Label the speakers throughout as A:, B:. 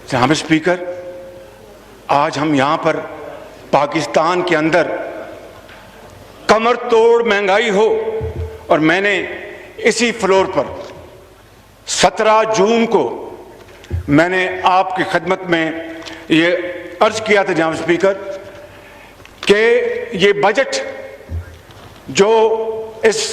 A: जनाब स्पीकर, आज हम यहाँ पर पाकिस्तान के अंदर कमर तोड़ महंगाई हो, और मैंने इसी फ्लोर पर 17 जून को मैंने आपकी खिदमत में ये अर्ज किया था जनाब स्पीकर कि ये बजट जो इस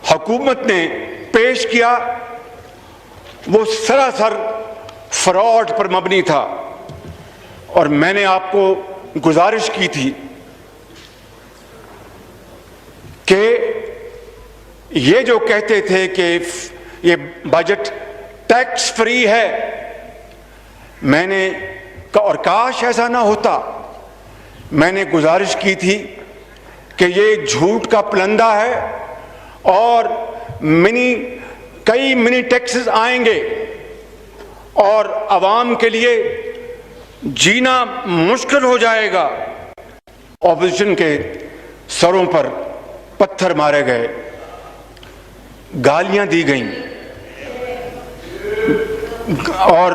A: हुकूमत ने पेश किया वो सरासर फ्रॉड पर मबनी था, और मैंने आपको गुजारिश की थी कि ये जो कहते थे कि ये बजट टैक्स फ्री है, मैंने और काश ऐसा ना होता, मैंने गुजारिश की थी कि ये झूठ का पलंदा है और कई मिनी टैक्सेस आएंगे और आवाम के लिए जीना मुश्किल हो जाएगा। ऑपोजिशन के सरों पर पत्थर मारे गए, गालियां दी गईं और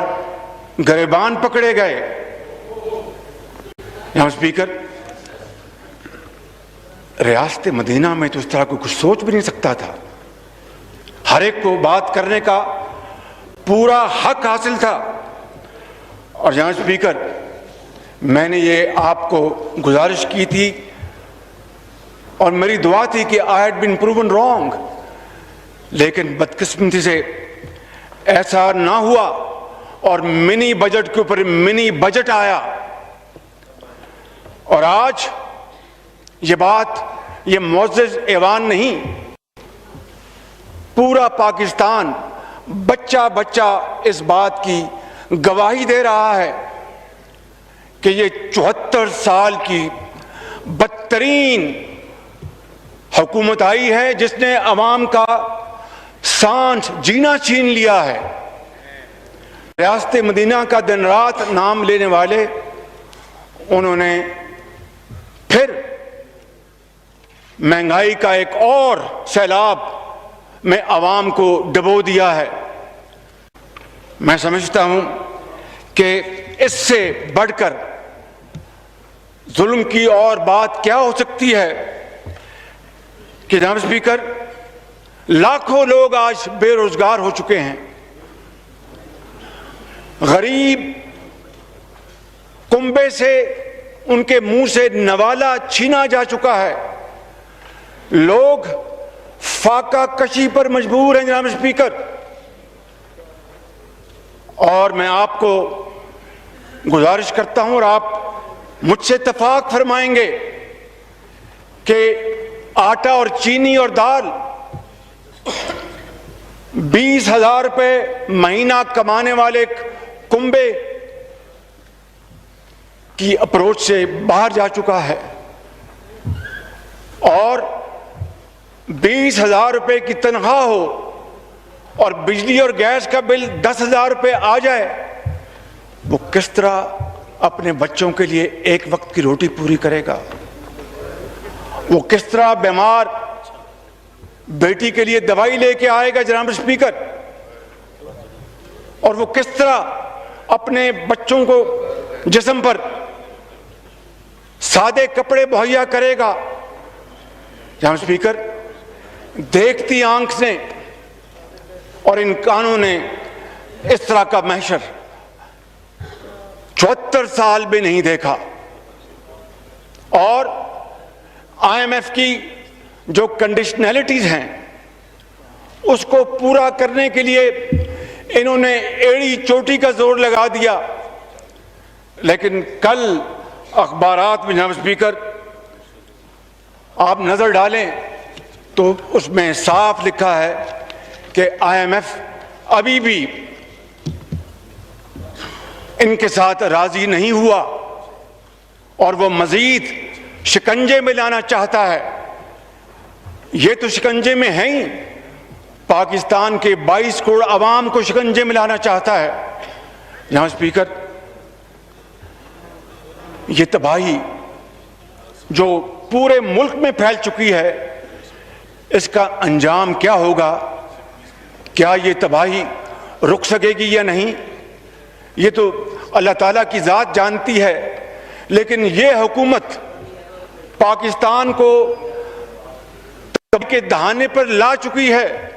A: गिरबान पकड़े गए। यहां स्पीकर, रियासत मदीना में तो इस तरह को कुछ सोच भी नहीं सकता था। हर एक को बात करने का पूरा हक हासिल था। और जनाब स्पीकर, मैंने ये आपको गुजारिश की थी और मेरी दुआ थी कि I had been proven wrong, लेकिन बदकिस्मती से ऐसा ना हुआ और मिनी बजट के ऊपर मिनी बजट आया। और आज ये बात, ये मुअज़्ज़ज़ ऐवान नहीं, पूरा पाकिस्तान बच्चा बच्चा इस बात की गवाही दे रहा है कि ये 74 साल की बदतरीन हुकूमत आई है जिसने अवाम का सांस जीना छीन लिया है। रियासत मदीना का दिन रात नाम लेने वाले, उन्होंने फिर महंगाई का एक और सैलाब में आवाम को डुबो दिया है। मैं समझता हूं कि इससे बढ़कर जुल्म की और बात क्या हो सकती है कि जनाब स्पीकर, लाखों लोग आज बेरोजगार हो चुके हैं, गरीब कुंबे से उनके मुंह से नवाला छीना जा चुका है, लोग फाका कशी पर मजबूर हैं जनाब स्पीकर। और मैं आपको गुजारिश करता हूं और आप मुझसे इत्तेफाक फरमाएंगे कि आटा और चीनी और दाल 20,000 रुपये महीना कमाने वाले कुंबे की अप्रोच से बाहर जा चुका है, और 20,000 रुपये की तनख्वाह हो और बिजली और गैस का बिल 10,000 रुपये आ जाए, वो किस तरह अपने बच्चों के लिए एक वक्त की रोटी पूरी करेगा? वो किस तरह बीमार बेटी के लिए दवाई लेके आएगा जनाब स्पीकर? और वो किस तरह अपने बच्चों को जिस्म पर सादे कपड़े मुहैया करेगा? जनाब स्पीकर, देखती आंख से और इन कानों ने इस तरह का महशर 74 साल में नहीं देखा। और IMF की जो कंडीशनैलिटीज हैं उसको पूरा करने के लिए इन्होंने एड़ी चोटी का जोर लगा दिया। लेकिन कल अखबारात में जनाब स्पीकर आप नजर डालें तो उसमें साफ लिखा है कि IMF अभी भी इनके साथ राजी नहीं हुआ और वो मजीद शिकंजे में लाना चाहता है। ये तो शिकंजे में है ही, पाकिस्तान के 22 करोड़ अवाम को शिकंजे में लाना चाहता है। यहां स्पीकर, ये तबाही जो पूरे मुल्क में फैल चुकी है, इसका अंजाम क्या होगा? क्या ये तबाही रुक सकेगी या नहीं? ये तो अल्लाह ताला की ज़ात जानती है, लेकिन ये हुकूमत पाकिस्तान को तब के दहाने पर ला चुकी है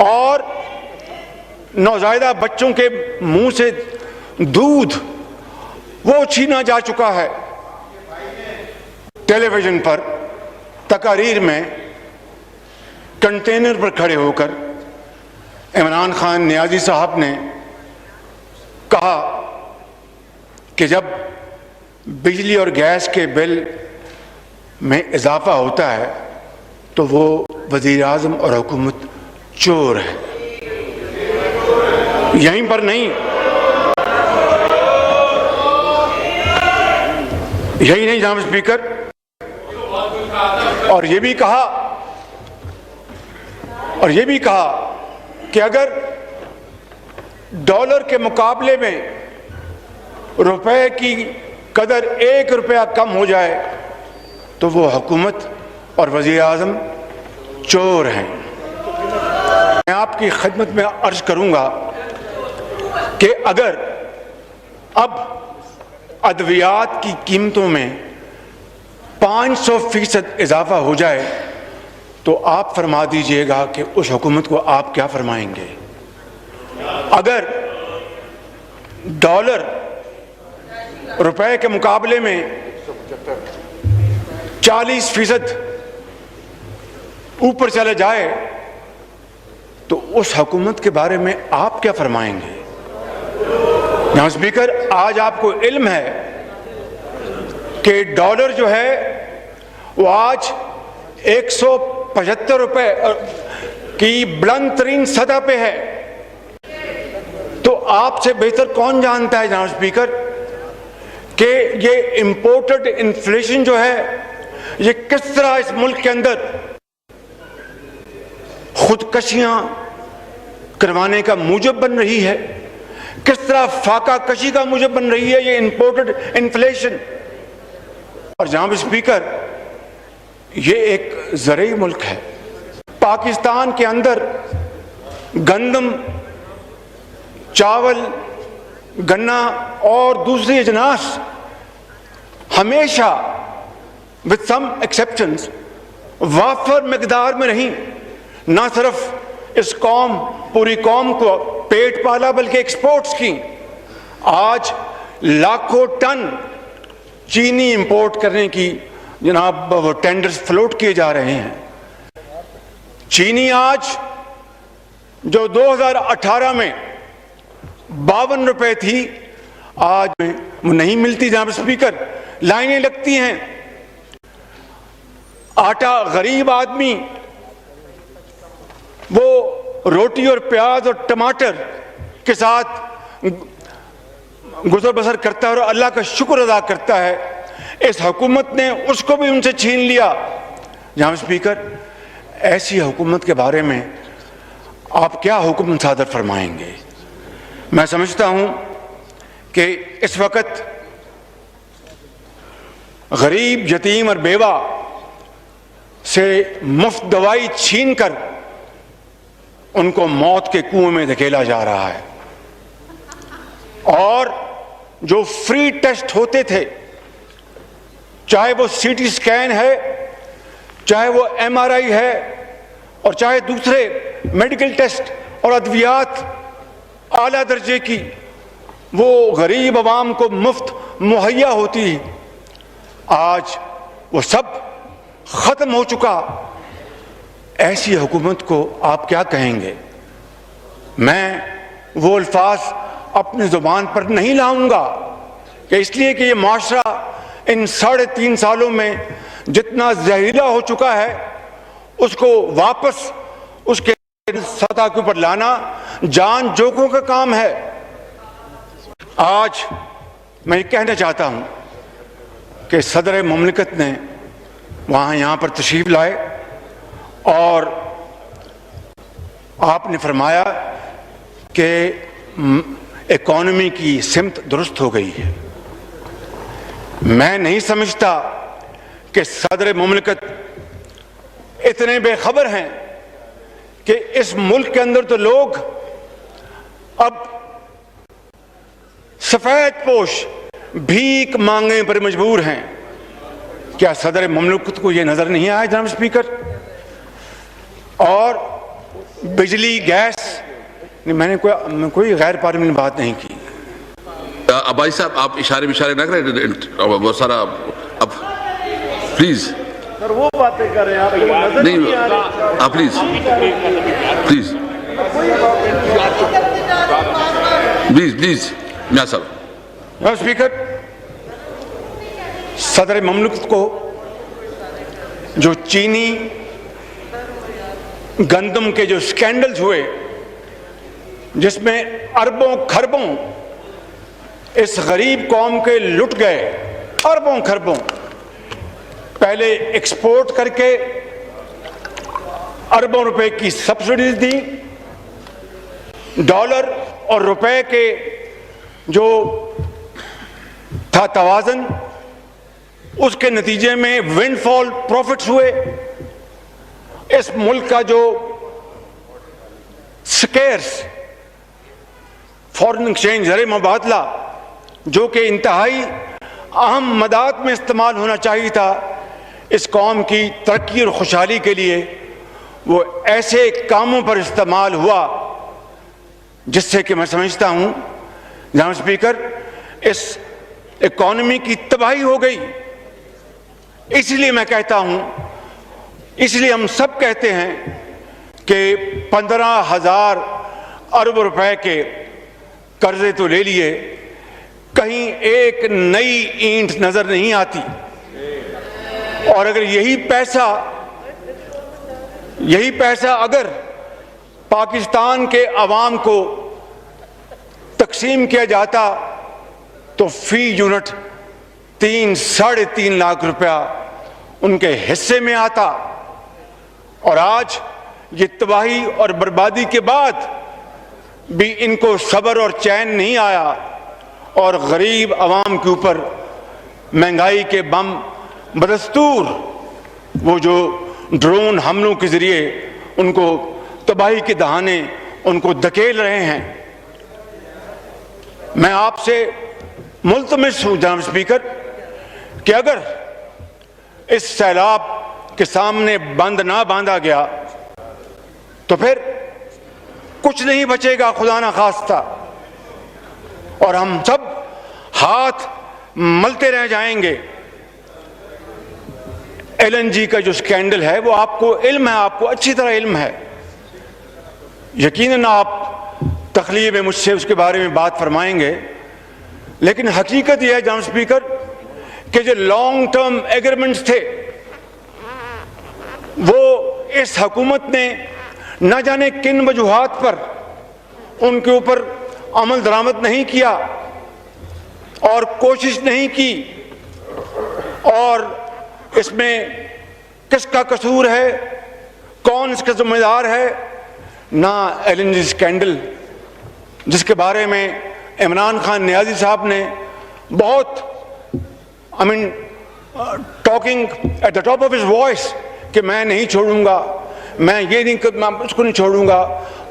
A: और नौज़ायदा बच्चों के मुंह से दूध वो छीना जा चुका है। टेलीविजन पर तकारीर में कंटेनर पर खड़े होकर इमरान खान नियाज़ी साहब ने कहा कि जब बिजली और गैस के बिल में इजाफा होता है तो वो वज़ीर आज़म और हुकूमत चोर है। यहीं पर नहीं, यही नहीं जनाब स्पीकर, और ये भी कहा कि अगर डॉलर के मुकाबले में रुपए की कदर 1 रुपया कम हो जाए तो वो हुकूमत और वज़ीर आज़म चोर हैं। मैं आपकी खिदमत में अर्ज करूंगा कि अगर अब अद्वियात की कीमतों में 500% इजाफा हो जाए तो आप फरमा दीजिएगा कि उस हुकूमत को आप क्या फरमाएंगे। अगर डॉलर रुपए के मुकाबले में 40% ऊपर चले जाए तो उस हुकूमत के बारे में आप क्या फरमाएंगे। जनाब स्पीकर, आज आपको इल्म है कि डॉलर जो है वो आज 175 रुपए की बुलंद तरीन सतह पे है। तो आपसे बेहतर कौन जानता है जनाब स्पीकर कि ये इंपोर्टेड इन्फ्लेशन जो है ये किस तरह इस मुल्क के अंदर खुदकशियां करवाने का मूजब बन रही है, किस तरह फाका कशी का मूजब बन रही है ये इंपोर्टेड इन्फ्लेशन। और जनाब स्पीकर, ये एक ज़रूरी मुल्क है। पाकिस्तान के अंदर गंदम, चावल, गन्ना और दूसरी अजनास हमेशा विद सम एक्सेप्शंस वाफर मिकदार में रही। ना सिर्फ इस कौम, पूरी कौम को पेट पाला बल्कि एक्सपोर्ट्स की। आज लाखों टन चीनी इंपोर्ट करने की जनाब वो टेंडर्स फ्लोट किए जा रहे हैं। चीनी आज जो 2018 में 52 रुपए थी, आज में वो नहीं मिलती जनाब स्पीकर, लाइनें लगती हैं। आटा गरीब आदमी वो रोटी और प्याज और टमाटर के साथ गुजर बसर करता है और अल्लाह का शुक्र अदा करता है। इस हुकूमत ने उसको भी उनसे छीन लिया। जनाब स्पीकर, ऐसी हुकूमत के बारे में आप क्या हुक्म सादर फरमाएंगे। मैं समझता हूं कि इस वक्त गरीब, यतीम और बेवा से मुफ्त दवाई छीन कर उनको मौत के कुएं में धकेला जा रहा है। और जो फ्री टेस्ट होते थे, चाहे वो सीटी स्कैन है, चाहे वो MRI है और चाहे दूसरे मेडिकल टेस्ट और अद्वियात आला दर्जे की, वो गरीब आवाम को मुफ्त मुहैया होती, आज वो सब खत्म हो चुका। ऐसी हुकूमत को आप क्या कहेंगे। मैं वो अल्फाज अपनी जुबान पर नहीं लाऊंगा कि इसलिए कि ये माशरा इन 3.5 सालों में जितना जहरीला हो चुका है उसको वापस उसके सतह के ऊपर लाना जान जोखों का काम है। आज मैं ये कहना चाहता हूं कि सदर मुमलिकत ने यहाँ पर तशरीफ लाए और आपने फरमाया कि इकॉनमी की सिमत दुरुस्त हो गई है। मैं नहीं समझता कि सदर मुमलिकत इतने बेखबर हैं कि इस मुल्क के अंदर तो लोग अब सफेद पोश भीख मांगने पर मजबूर हैं। क्या सदर ममलकत को यह नजर नहीं आया जनाब स्पीकर? और बिजली गैस, मैंने कोई गैर पार्लियामेंट बात नहीं की।
B: अब भाई साहब आप इशारे न करें, बहुत सारा अब प्लीज
C: सर वो बातें कर रहे हैं, आपको नजर नहीं आ रही।
B: आप प्लीज मियां साहब।
A: स्पीकर, सदर ममलकत को जो चीनी गंदम के जो स्कैंडल्स हुए, जिसमें अरबों खरबों इस गरीब कौम के लुट गए, अरबों खरबों, पहले एक्सपोर्ट करके अरबों रुपए की सब्सिडीज दी, डॉलर और रुपए के जो था तवाजन, उसके नतीजे में विंडफॉल प्रॉफिट्स हुए। इस मुल्क का जो स्केर्स फॉरेन एक्सचेंज ज़रिए मुबादला, जो कि इंतहाई अहम मदाद में इस्तेमाल होना चाहिए था इस कौम की तरक्की और खुशहाली के लिए, वो ऐसे कामों पर इस्तेमाल हुआ जिससे कि मैं समझता हूं जनाब स्पीकर, इस इकॉनमी की तबाही हो गई। इसलिए मैं कहता हूं, इसलिए हम सब कहते हैं कि 15,000 अरब रुपए के कर्जे तो ले लिए, कहीं एक नई ईंट नजर नहीं आती। और अगर यही पैसा अगर पाकिस्तान के अवाम को तकसीम किया जाता तो फी यूनिट 3-3.5 लाख रुपया उनके हिस्से में आता। और आज ये तबाही और बर्बादी के बाद भी इनको सब्र और चैन नहीं आया और गरीब अवाम के ऊपर महंगाई के बम बदस्तूर वो जो ड्रोन हमलों के जरिए उनको तबाही के दहाने उनको धकेल रहे हैं। मैं आपसे मुल्तमिस हूं जनाब स्पीकर कि अगर इस सैलाब के सामने बंद ना बांधा गया तो फिर कुछ नहीं बचेगा खुदा ना खास्ता, और हम सब हाथ मलते रह जाएंगे। एलएनजी का जो स्कैंडल है वो आपको इल्म है, आपको अच्छी तरह इल्म है। यकीनन आप तखलीए में मुझसे उसके बारे में बात फरमाएंगे, लेकिन हकीकत यह है जनाब स्पीकर कि जो लॉन्ग टर्म एग्रीमेंट्स थे वो इस हुकूमत ने न जाने किन वजूहात पर उनके ऊपर अमल दरामद नहीं किया और कोशिश नहीं की। और इसमें किसका कसूर है, कौन इसका जिम्मेदार है? ना एलएनजी स्कैंडल जिसके बारे में इमरान खान नियाजी साहब ने बहुत talking at the top of his voice कि मैं नहीं छोड़ूंगा, मैं ये नहीं, मैं उसको नहीं छोड़ूंगा,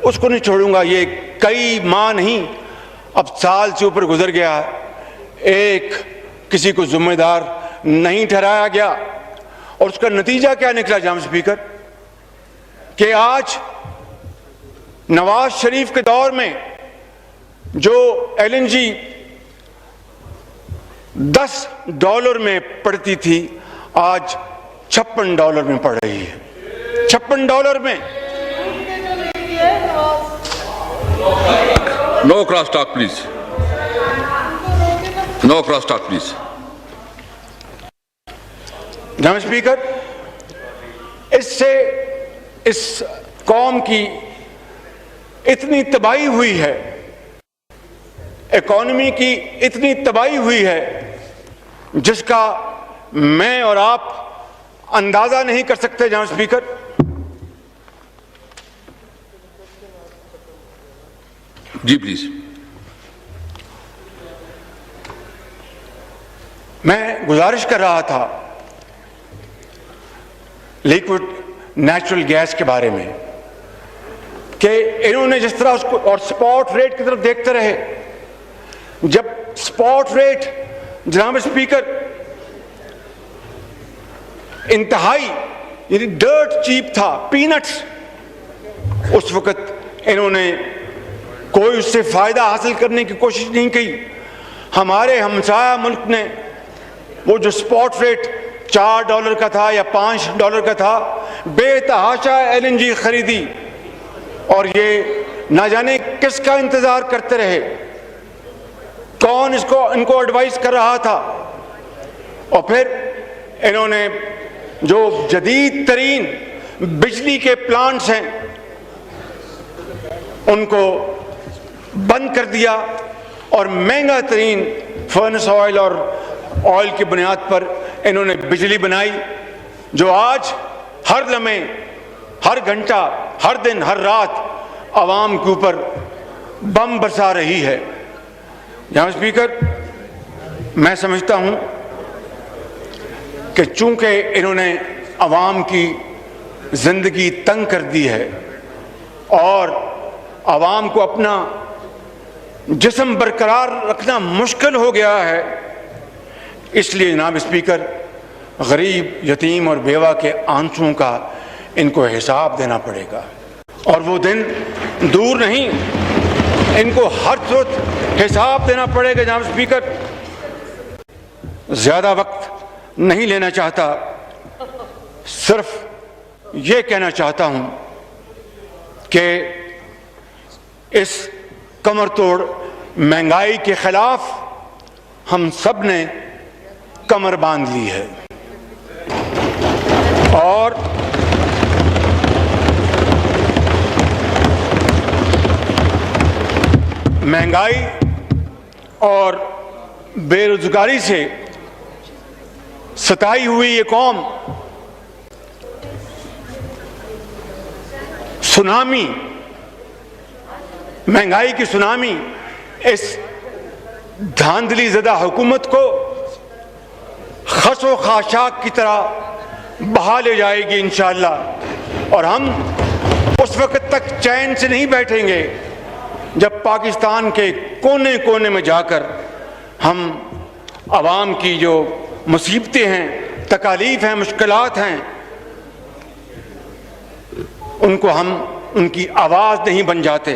A: उसको नहीं छोड़ूंगा। ये कई माह नहीं, अब साल से ऊपर गुजर गया, एक किसी को जिम्मेदार नहीं ठहराया गया। और उसका नतीजा क्या निकला जनाब स्पीकर कि आज नवाज शरीफ के दौर में जो एलएनजी $10 में पड़ती थी आज $56 में पड़ रही है। $56 में।
B: No cross talk please, no cross talk please.
A: जनाब स्पीकर, इससे इस कौम की इतनी तबाही हुई है, इकॉनमी की इतनी तबाही हुई है जिसका मैं और आप अंदाजा नहीं कर सकते। जनाब स्पीकर,
B: जी प्लीज।
A: मैं गुजारिश कर रहा था लिक्विड नेचुरल गैस के बारे में कि इन्होंने जिस तरह उसको और स्पॉट रेट की तरफ देखते रहे। जब स्पॉट रेट जनाब स्पीकर इंतहाई यानी डर्ट चीप था, पीनट्स, उस वक्त इन्होंने कोई उससे फायदा हासिल करने की कोशिश नहीं की। हमारे हमसाया मुल्क ने वो जो स्पॉट रेट $4 का था या $5 का था, बेतहाशा LNG खरीदी और ये ना जाने किसका इंतजार करते रहे, कौन इनको एडवाइस कर रहा था। और फिर इन्होंने जो जदीद तरीन बिजली के प्लांट्स हैं उनको बंद कर दिया और महंगा तरीन फर्नेस ऑयल और ऑयल की बुनियाद पर इन्होंने बिजली बनाई, जो आज हर लम्हे, हर घंटा, हर दिन, हर रात आवाम के ऊपर बम बरसा रही है। जनाब स्पीकर, मैं समझता हूं कि चूंकि इन्होंने आवाम की जिंदगी तंग कर दी है और आवाम को अपना जिस्म बरकरार रखना मुश्किल हो गया है, इसलिए जनाब स्पीकर गरीब, यतीम और बेवा के आंसुओं का इनको हिसाब देना पड़ेगा। और वो दिन दूर नहीं, इनको हर वक्त हिसाब देना पड़ेगा। जनाब स्पीकर, ज्यादा वक्त नहीं लेना चाहता, सिर्फ ये कहना चाहता हूं कि इस कमर तोड़ महंगाई के खिलाफ हम सब ने कमर बांध ली है और महंगाई और बेरोजगारी से सताई हुई ये कौम सुनामी, महंगाई की सुनामी इस धांधली ज़दा हुकूमत को खसो खाशाक की तरह बहा ले जाएगी इंशाअल्लाह। और हम उस वक्त तक चैन से नहीं बैठेंगे जब पाकिस्तान के कोने कोने में जाकर हम आवाम की जो मुसीबतें हैं, तकालीफ हैं, मुश्किलात हैं, उनको हम उनकी आवाज़ नहीं बन जाते।